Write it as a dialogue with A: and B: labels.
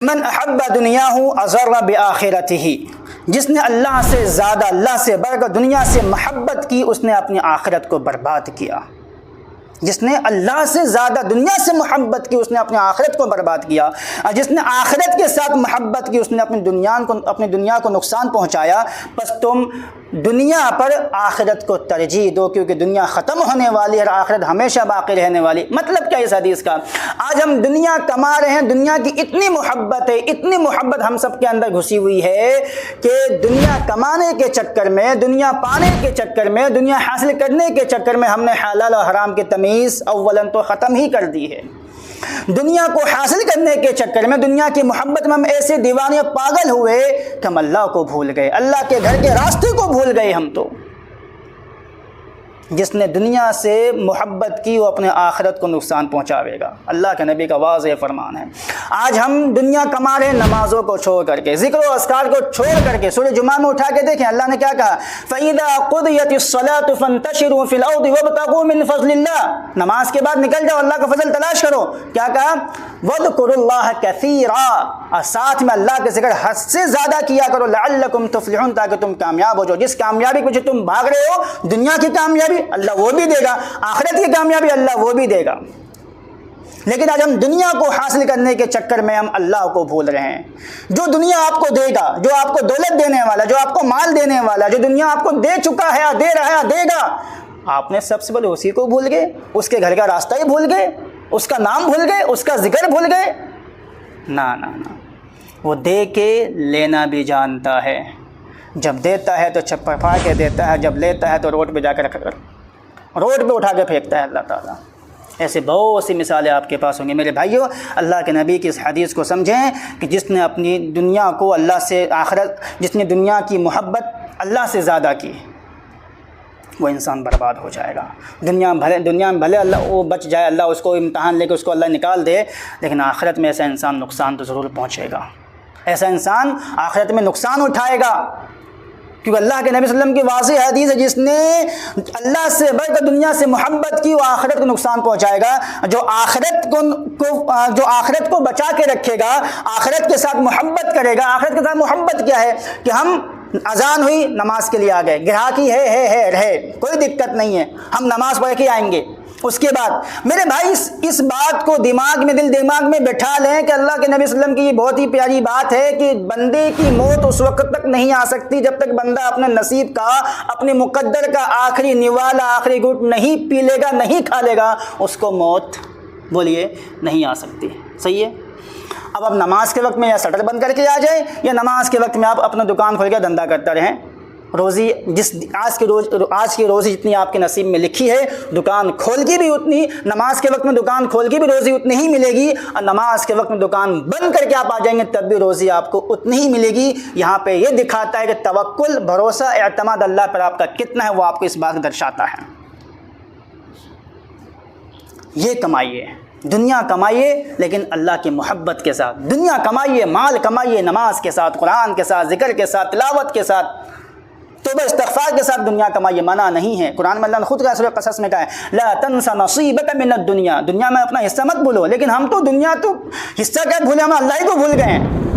A: من احب دنیا اضر بآخرتہ، جس نے اللہ سے زیادہ، اللہ سے بڑھ کر دنیا سے محبت کی، اس نے اپنی آخرت کو برباد کیا۔ جس نے اللہ سے زیادہ دنیا سے محبت کی، اس نے اپنی آخرت کو برباد کیا، اور جس نے آخرت کے ساتھ محبت کی، اس نے اپنی دنیا کو نقصان پہنچایا۔ پس تم دنیا پر آخرت کو ترجیح دو، کیونکہ دنیا ختم ہونے والی ہے اور آخرت ہمیشہ باقی رہنے والی۔ مطلب کیا اس حدیث کا؟ آج ہم دنیا کما رہے ہیں، دنیا کی اتنی محبت ہے، اتنی محبت ہم سب کے اندر گھسی ہوئی ہے کہ دنیا کمانے کے چکر میں، دنیا پانے کے چکر میں، دنیا حاصل کرنے کے چکر میں ہم نے حلال اور حرام کی تمیز اولاً تو ختم ہی کر دی ہے۔ دنیا کو حاصل کرنے کے چکر میں، دنیا کی محبت میں ہم ایسے دیوانے پاگل ہوئے کہ ہم اللہ کو بھول گئے، اللہ کے گھر کے راستے کو بھول گئے ہم تو۔ جس نے دنیا سے محبت کی وہ اپنے آخرت کو نقصان پہنچاوے گا، اللہ کے نبی کا واضح فرمان ہے۔ آج ہم دنیا کما رہے ہیں نمازوں کو چھوڑ کر کے، ذکر و اذکار کو چھوڑ کر کے۔ سورہ جمعہ میں اٹھا کے دیکھیں اللہ نے کیا کہا، فَإِذَا قُضِيَتِ الصَّلَاةُ فَانتَشِرُوا فِي الْأَرْضِ وَابْتَغُوا مِن فَضْلِ اللَّهِ، نماز کے بعد نکل جاؤ، اللہ کا فضل تلاش کرو۔ کیا کہا؟ وَاذْكُرُوا اللَّهَ كَثِيرًا، اور ساتھ میں اللہ کے ذکر حد سے زیادہ کیا کرو، لَعَلَّكُمْ تُفْلِحُونَ، تاکہ تم کامیاب ہو جاؤ۔ جس کامیابی کے پیچھے تم بھاگ رہے ہو، دنیا کی کامیابی اللہ وہ بھی دے گا، آخرت کی کامیابی اللہ وہ بھی دے گا، لیکن آج ہم دنیا کو حاصل کرنے کے چکر میں ہم اللہ کو بھول رہے ہیں۔ جو دنیا آپ کو دے گا، جو آپ کو دولت دینے والا، جو آپ کو مال دینے والا، جو دنیا آپ کو دے چکا ہے، دے رہا ہے، دے گا، آپ نے سب سے پہلے اسی کو بھول گئے، اس کے گھر کا راستہ ہی بھول گئے، اس کا نام بھول گئے، اس کا ذکر بھول گئے۔ نہ نہ نہ، وہ دے کے لینا بھی جانتا ہے، جب دیتا ہے تو چھپر پھاڑ کے دیتا ہے، جب لیتا ہے تو روڈ پہ جا کے روڈ پہ اٹھا کے پھینکتا ہے اللہ تعالیٰ۔ ایسے بہت سی مثالیں آپ کے پاس ہوں گی میرے بھائیوں۔ اللہ کے نبی کی اس حدیث کو سمجھیں کہ جس نے اپنی دنیا کو اللہ سے جس نے دنیا کی محبت اللہ سے زیادہ کی، وہ انسان برباد ہو جائے گا۔ دنیا میں بھلے اللہ وہ بچ جائے، اللہ اس کو امتحان لے کے اس کو اللہ نکال دے، لیکن آخرت میں ایسا انسان نقصان تو ضرور پہنچے گا۔ ایسا انسان آخرت میں نقصان اٹھائے گا، کیونکہ اللہ کے نبی صلی اللہ علیہ وسلم کی واضح حدیث ہے، جس نے اللہ سے بڑھ کر دنیا سے محبت کی وہ آخرت کو نقصان پہنچائے گا۔ جو آخرت کو بچا کے رکھے گا، آخرت کے ساتھ محبت کرے گا۔ آخرت کے ساتھ محبت کیا ہے کہ ہم اذان ہوئی نماز کے لیے آ گئے، گراہکی ہے رہے، کوئی دقت نہیں ہے، ہم نماز پڑھ کے آئیں گے۔ اس کے بعد میرے بھائی اس بات کو دل دماغ میں بٹھا لیں کہ اللہ کے نبی صلی اللہ علیہ وسلم کی یہ بہت ہی پیاری بات ہے کہ بندے کی موت اس وقت تک نہیں آ سکتی جب تک بندہ اپنے نصیب کا، اپنے مقدر کا آخری نوالا، آخری گھٹ نہیں پی لے گا، نہیں کھا لے گا، اس کو موت بولیے نہیں آ سکتی۔ صحیح ہے؟ اب آپ نماز کے وقت میں یا شٹر بند کر کے آ جائیں، یا نماز کے وقت میں آپ اپنا دکان کھول کے دھندا کرتا رہیں، روزی آج کی روزی جتنی آپ کے نصیب میں لکھی ہے، دکان کھول کی بھی اتنی، نماز کے وقت میں دکان کھول کی بھی روزی اتنی ہی ملے گی، اور نماز کے وقت میں دکان بند کر کے آپ آ جائیں گے تب بھی روزی آپ کو اتنی ہی ملے گی۔ یہاں پہ یہ دکھاتا ہے کہ توکل، بھروسہ، اعتماد اللہ پر آپ کا کتنا ہے، وہ آپ کو اس بات درشاتا ہے۔ یہ کمائیے، دنیا کمائیے لیکن اللہ کی محبت کے ساتھ، دنیا کمائیے، مال کمائیے نماز کے ساتھ، قرآن کے ساتھ، ذکر کے ساتھ، تلاوت کے ساتھ، توبہ استغفار کے ساتھ دنیا کمائیے، منع نہیں ہے۔ قرآن میں اللہ نے خود کا سورہ قصص میں کہا ہے، لا تنس نصیبک من الدنیا، دنیا میں اپنا حصہ مت بھولو، لیکن ہم تو دنیا تو حصہ کیا بھولے، ہم اللہ ہی کو بھول گئے ہیں۔